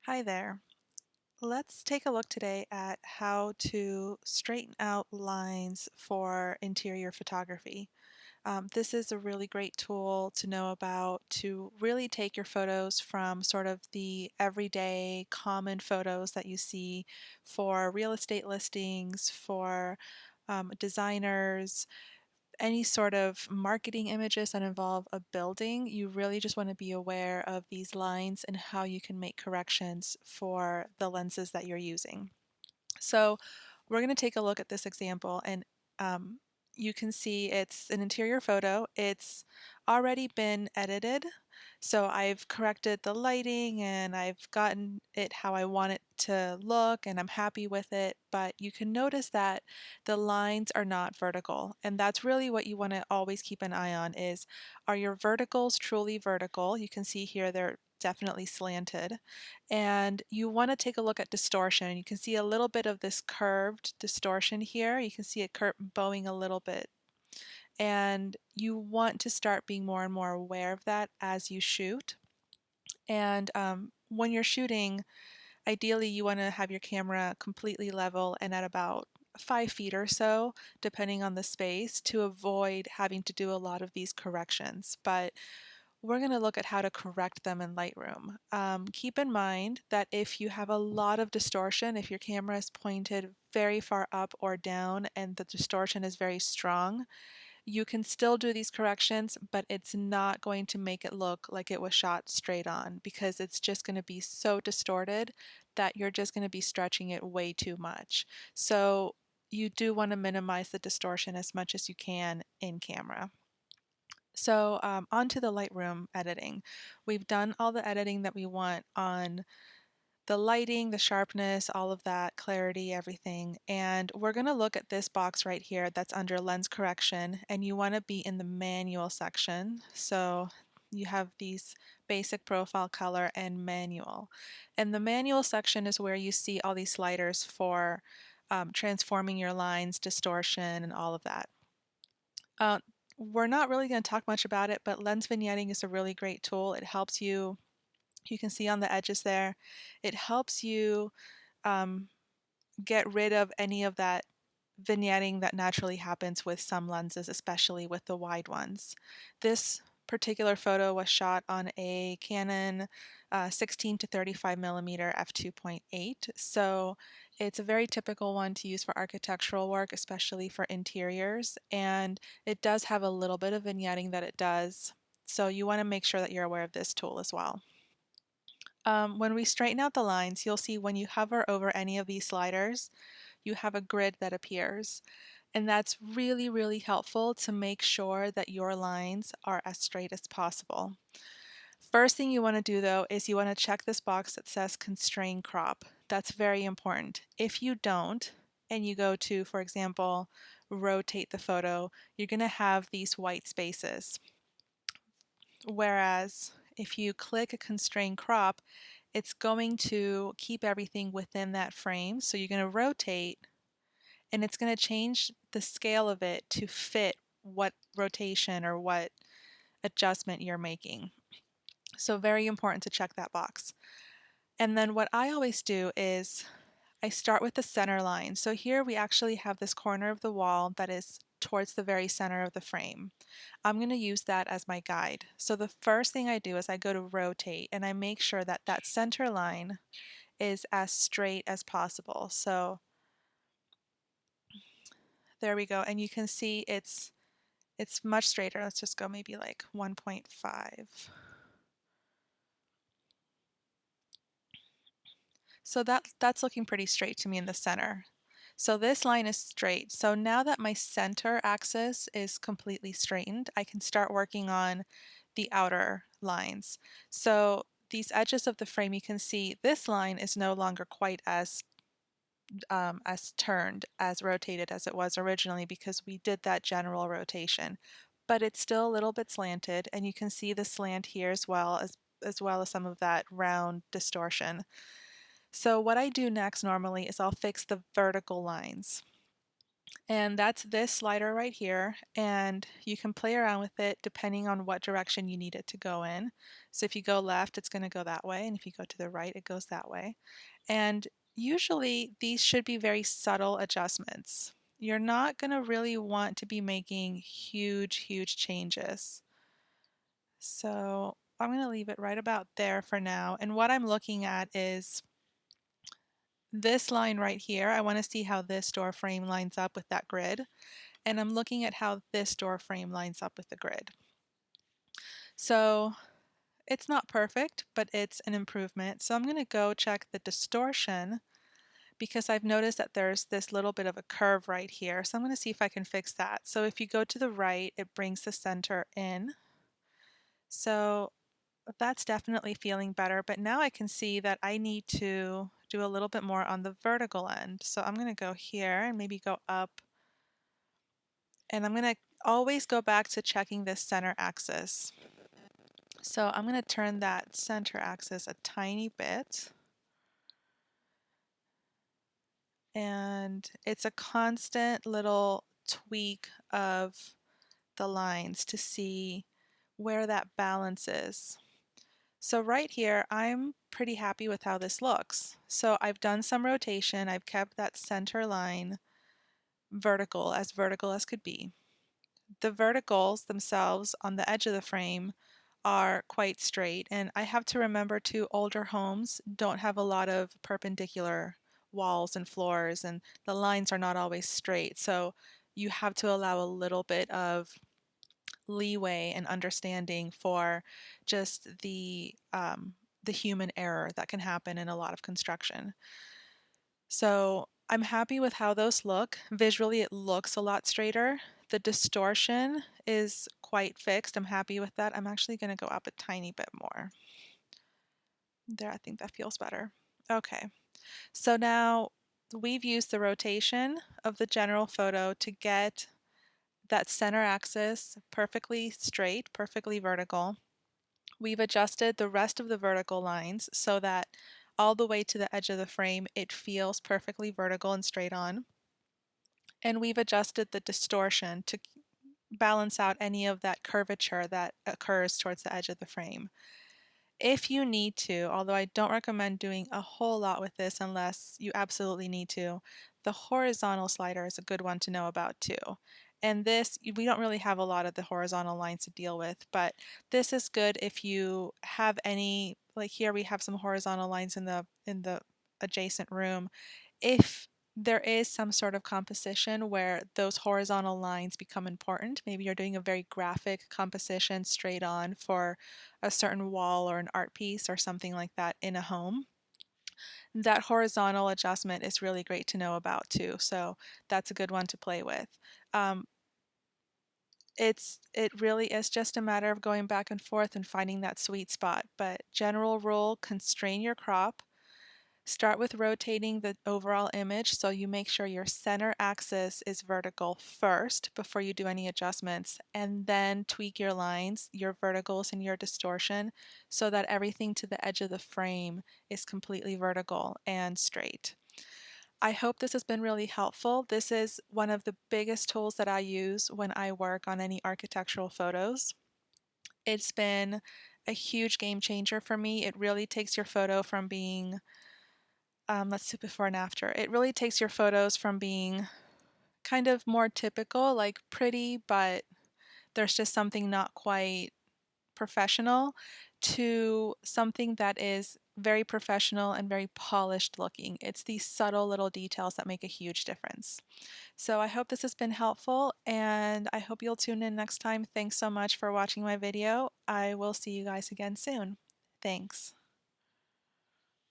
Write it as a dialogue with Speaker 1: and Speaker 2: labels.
Speaker 1: Hi there. Let's take a look today at how to straighten out lines for interior photography. This is a really great tool to know about to really take your photos from sort of the everyday common photos that you see for real estate listings, for designers, any sort of marketing images that involve a building. You really just want to be aware of these lines and how you can make corrections for the lenses that you're using. So we're going to take a look at this example, and um, you can see it's an interior photo. It's already been edited. So I've corrected the lighting and I've gotten it how I want it to look, and I'm happy with it. But you can notice that the lines are not vertical. And that's really what you want to always keep an eye on is, are your verticals truly vertical? You can see here they're definitely slanted. And you want to take a look at distortion. You can see a little bit of this curved distortion here. You can see it bowing a little bit. And you want to start being more and more aware of that as you shoot. And when you're shooting, ideally you want to have your camera completely level and at about 5 feet or so, depending on the space, to avoid having to do a lot of these corrections. But we're going to look at how to correct them in Lightroom. Keep in mind that if you have a lot of distortion, if your camera is pointed very far up or down and the distortion is very strong, you can still do these corrections, but it's not going to make it look like it was shot straight on because it's just going to be so distorted that you're just going to be stretching it way too much. So you do want to minimize the distortion as much as you can in camera. So on to the Lightroom editing. We've done all the editing that we want on the lighting, the sharpness, all of that, clarity, everything. And we're going to look at this box right here that's under lens correction, and you want to be in the manual section. So you have these basic, profile, color, and manual. And the manual section is where you see all these sliders for transforming your lines, distortion, and all of that. Uh, we're not really going to talk much about it, but lens vignetting is a really great tool. It helps you, you can see on the edges there, it helps you um, get rid of any of that vignetting that naturally happens with some lenses, especially with the wide ones. This particular photo was shot on a Canon 16 to 35 millimeter f2.8, so it's a very typical one to use for architectural work, especially for interiors, and it does have a little bit of vignetting that it does, so you want to make sure that you're aware of this tool as well. When we straighten out the lines, you'll see when you hover over any of these sliders, you have a grid that appears. And that's really, really helpful to make sure that your lines are as straight as possible. First thing you want to do though is you want to check this box that says constrain crop. That's very important. If you don't, and you go to, for example, rotate the photo, you're going to have these white spaces. Whereas if you click constrain crop, it's going to keep everything within that frame. So you're going to rotate and it's going to change the scale of it to fit what rotation or what adjustment you're making. So very important to check that box. And then what I always do is I start with the center line. So here we actually have this corner of the wall that is towards the very center of the frame. I'm going to use that as my guide. So the first thing I do is I go to rotate and I make sure that that center line is as straight as possible. So there we go. And you can see it's much straighter. Let's just go maybe like 1.5. So that's looking pretty straight to me in the center. So this line is straight. So now that my center axis is completely straightened, I can start working on the outer lines. So these edges of the frame, you can see this line is no longer quite as turned, as rotated as it was originally because we did that general rotation. But it's still a little bit slanted, and you can see the slant here as well as some of that round distortion. So what I do next normally is I'll fix the vertical lines. And that's this slider right here, and you can play around with it depending on what direction you need it to go in. So if you go left, it's going to go that way, and if you go to the right, it goes that way. And usually these should be very subtle adjustments. You're not going to really want to be making huge changes. So I'm going to leave it right about there for now. And what I'm looking at is this line right here. I want to see how this door frame lines up with that grid. And I'm looking at how this door frame lines up with the grid. So it's not perfect, but it's an improvement. So I'm going to go check the distortion because I've noticed that there's this little bit of a curve right here. So I'm going to see if I can fix that. So if you go to the right, it brings the center in. So that's definitely feeling better, but now I can see that I need to do a little bit more on the vertical end. So I'm going to go here and maybe go up, and I'm going to always go back to checking this center axis. So I'm going to turn that center axis a tiny bit. And it's a constant little tweak of the lines to see where that balance is. So right here, I'm pretty happy with how this looks. So I've done some rotation. I've kept that center line vertical as could be. The verticals themselves on the edge of the frame are quite straight, and I have to remember too, older homes don't have a lot of perpendicular walls and floors, and the lines are not always straight, so you have to allow a little bit of leeway and understanding for just the human error that can happen in a lot of construction. So I'm happy with how those look. Visually, it looks a lot straighter. The distortion is quite fixed. I'm happy with that. I'm actually going to go up a tiny bit more. There, I think that feels better. Okay, so now we've used the rotation of the general photo to get that center axis perfectly straight, perfectly vertical. We've adjusted the rest of the vertical lines so that all the way to the edge of the frame it feels perfectly vertical and straight on. And we've adjusted the distortion to balance out any of that curvature that occurs towards the edge of the frame. If you need to, although I don't recommend doing a whole lot with this unless you absolutely need to, the horizontal slider is a good one to know about too. And this, we don't really have a lot of the horizontal lines to deal with, but this is good if you have any, like here we have some horizontal lines in the adjacent room. If there is some sort of composition where those horizontal lines become important, maybe you're doing a very graphic composition straight on for a certain wall or an art piece or something like that in a home, that horizontal adjustment is really great to know about too. So that's a good one to play with. Um, it really is just a matter of going back and forth and finding that sweet spot. But general rule, constrain your crop. Start with rotating the overall image so you make sure your center axis is vertical first before you do any adjustments, and then tweak your lines, your verticals, and your distortion so that everything to the edge of the frame is completely vertical and straight. I hope this has been really helpful. This is one of the biggest tools that I use when I work on any architectural photos. It's been a huge game changer for me. It really takes your photo from being let's do before and after. It really takes your photos from being kind of more typical, like pretty, but there's just something not quite professional, to something that is very professional and very polished looking. It's these subtle little details that make a huge difference. So I hope this has been helpful, and I hope you'll tune in next time. Thanks so much for watching my video. I will see you guys again soon. Thanks.